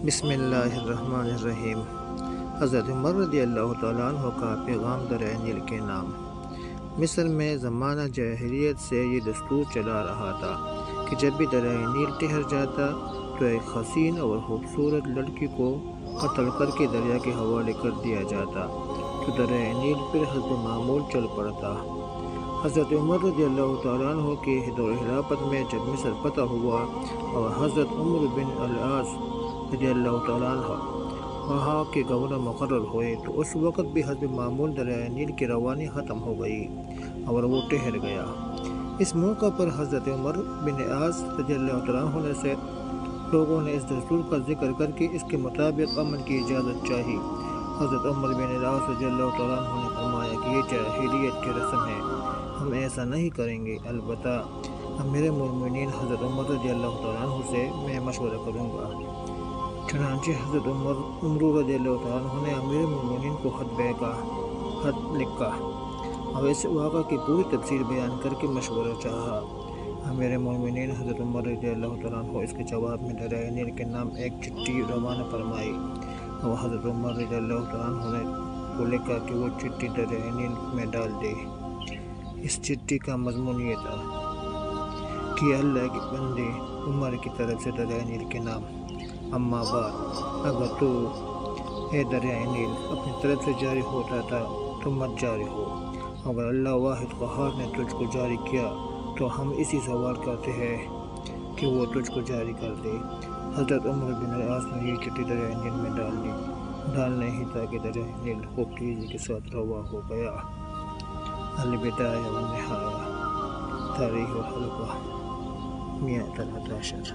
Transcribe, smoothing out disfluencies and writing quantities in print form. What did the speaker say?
بسم اللہ الرحمن الرحیم۔ حضرت عمر رضی اللہ تعالیٰ عنہ کا پیغام دریائے نیل کے نام۔ مصر میں زمانہ جاہلیت سے یہ دستور چلا رہا تھا کہ جب بھی دریائے نیل ٹھہر جاتا تو ایک حسین اور خوبصورت لڑکی کو قتل کر کے دریا کے حوالے کر دیا جاتا تو دریائے نیل پھر حسب معمول چل پڑتا۔ حضرت عمر رضی اللہ تعالیٰ عنہ کے دور خلافت میں جب مصر فتح ہوا اور حضرت عمر بن العاص رضی اللہ تعالیٰ عنہ وہاں کے گورنر مقرر ہوئے تو اس وقت بھی حسب معمول دریائے نیل کی روانی ختم ہو گئی اور وہ ٹھہر گیا۔ اس موقع پر حضرت عمر بن العاص رضی اللہ تعالیٰ عنہ سے لوگوں نے اس دستور کا ذکر کر کے اس کے مطابق عمل کی اجازت چاہی۔ حضرت عمر بن العاص رضی اللہ تعالیٰ عنہ نے فرمایا کہ یہ جاہلیت کی رسم ہے، ہم ایسا نہیں کریں گے، البتہ امیر المومنین حضرت عمر رضی اللہ تعالیٰ عنہ سے میں مشورہ کروں گا۔ چنانچہ حضرت عمر رضی اللہ تعالیٰ عنہ نے امیر المومنین کو خط لکھا اور اس واقعہ کی پوری تفصیل بیان کر کے مشورہ چاہا۔ امیر المومنین حضرت عمر رضی اللہ تعالیٰ عنہ اس کے جواب میں دریائے نیل کے نام ایک چٹھی روانہ فرمائی اور حضرت عمر رضی اللہ تعالیٰ عنہ نے کو لکھا کہ وہ چٹھی دریائے نیل میں ڈال دے۔ اس چٹھی کا مضمون یہ تھا کہ اللہ کے بندے عمر کی طرف سے دریائے نیل کے نام، اما بعد، اگر تو اے دریائے نیل اپنی طرف سے جاری ہوتا تھا تو مت جاری ہو، اگر اللہ واحد قہار نے تجھ کو جاری کیا تو ہم اسی سوال کرتے ہیں کہ وہ تجھ کو جاری کر دے۔ حضرت عمر بن العاص نے یہ چٹھی دریائے نیل میں ڈال دی۔ ڈالنے ہی تاکہ دریائے نیل خوب تیزی کے ساتھ روا ہو گیا۔ البدایہ والنہایہ، تاریخ الحلقہ 113۔